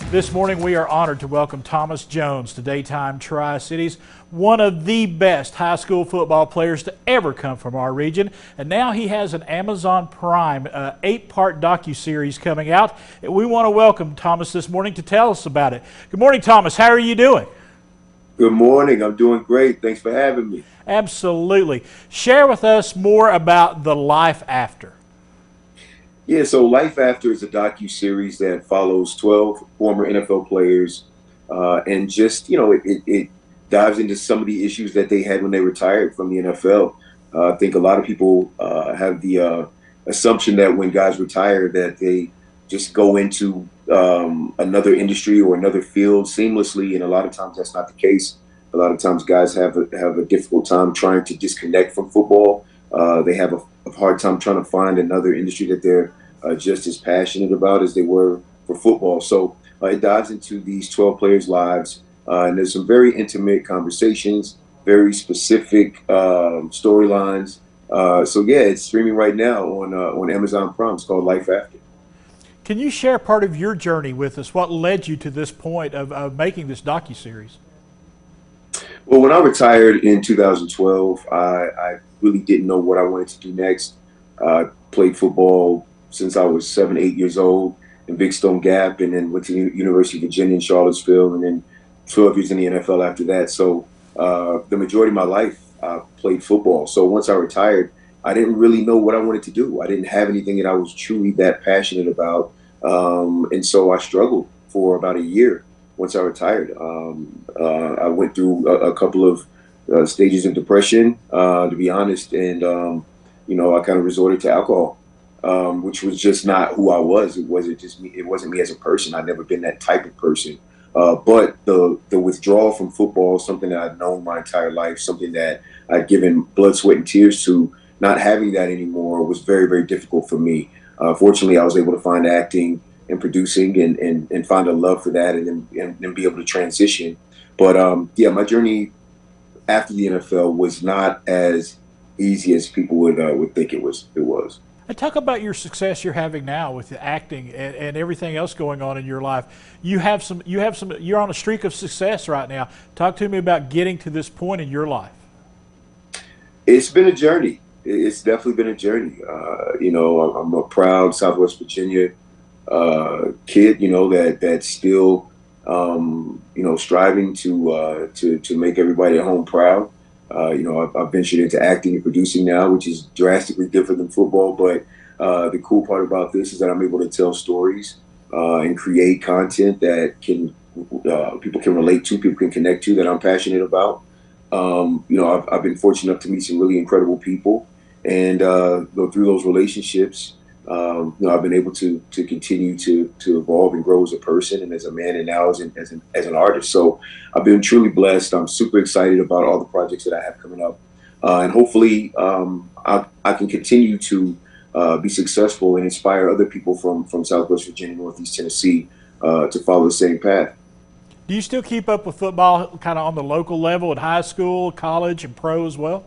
This morning we are honored to welcome Thomas Jones to Daytime Tri-Cities, one of the best high school football players to ever come from our region. And now he has an Amazon Prime 8-part docuseries coming out. We want to welcome Thomas this morning to tell us about it. Good morning, Thomas. How are you doing? Good morning. I'm doing great. Thanks for having me. Absolutely. Share with us more about The Life After. Yeah, so Life After is a docu-series that follows 12 former NFL players, and just, it dives into some of the issues that they had when they retired from the NFL. I think a lot of people have the assumption that when guys retire that they just go into another industry or another field seamlessly, and a lot of times that's not the case. A lot of times guys have a difficult time trying to disconnect from football. They have a hard time trying to find another industry that they're just as passionate about as they were for football. So it dives into these 12 players' lives, and there's some very intimate conversations, very specific storylines. So yeah, it's streaming right now on Amazon Prime. It's called Life After. Can you share part of your journey with us? What led you to this point of making this docuseries? Well, when I retired in 2012, I really didn't know what I wanted to do next. I played football since I was 7, 8 years old in Big Stone Gap, and then went to the University of Virginia in Charlottesville, and then 12 years in the NFL after that. So the majority of my life, I played football. So once I retired, I didn't really know what I wanted to do. I didn't have anything that I was truly that passionate about. And so I struggled for about a year once I retired. I went through a couple of stages of depression, to be honest, and I kind of resorted to alcohol, which was just not who I was. It wasn't just me. It wasn't me as a person. I'd never been that type of person. But the withdrawal from football, something that I'd known my entire life, something that I'd given blood, sweat, and tears to, not having that anymore was very, very difficult for me. Fortunately, I was able to find acting and producing and find a love for that, and then be able to transition. But yeah, my journey after the NFL was not as easy as people would think it was. And talk about your success you're having now with the acting and everything else going on in your life. You're on a streak of success right now. Talk to me about getting to this point in your life. It's been a journey. It's definitely been a journey. I'm a proud Southwest Virginia kid, that's still, striving to make everybody at home proud. I've ventured into acting and producing now, which is drastically different than football. But the cool part about this is that I'm able to tell stories and create content that people can relate to, people can connect to, that I'm passionate about. I've been fortunate enough to meet some really incredible people, and go through those relationships. I've been able to continue to evolve and grow as a person and as a man, and now as an artist. So I've been truly blessed. I'm super excited about all the projects that I have coming up, and hopefully I can continue to be successful and inspire other people from Southwest Virginia, Northeast Tennessee, to follow the same path. Do you still keep up with football kind of on the local level at high school, college, and pro as well?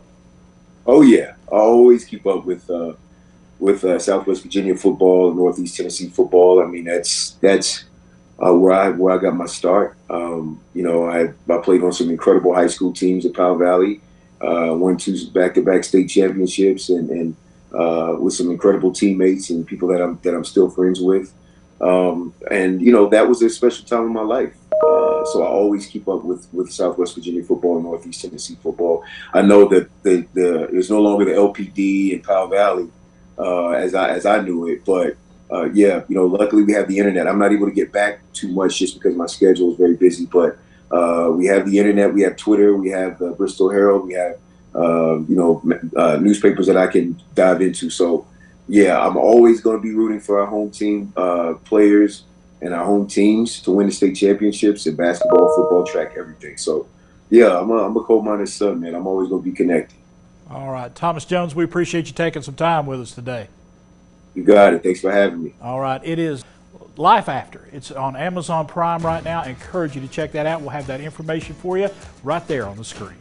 Oh yeah, I always keep up with Southwest Virginia football, Northeast Tennessee football. I mean, that's where I got my start. I played on some incredible high school teams at Powell Valley, won 2 back-to-back state championships, and with some incredible teammates and people that I'm still friends with. That was a special time in my life. So I always keep up with Southwest Virginia football and Northeast Tennessee football. I know that there's no longer the LPD in Powell Valley as I knew it, but luckily we have the internet. I'm not able to get back too much just because my schedule is very busy, but we have the internet, we have Twitter, we have the Bristol Herald, we have newspapers that I can dive into. So yeah, I'm always going to be rooting for our home team players and our home teams to win the state championships in basketball, football, track, everything. So yeah, I'm a coal-minded son, man. I'm always going to be connected. All right, Thomas Jones, we appreciate you taking some time with us today. You got it. Thanks for having me. All right, it is Life After. It's on Amazon Prime right now. I encourage you to check that out. We'll have that information for you right there on the screen.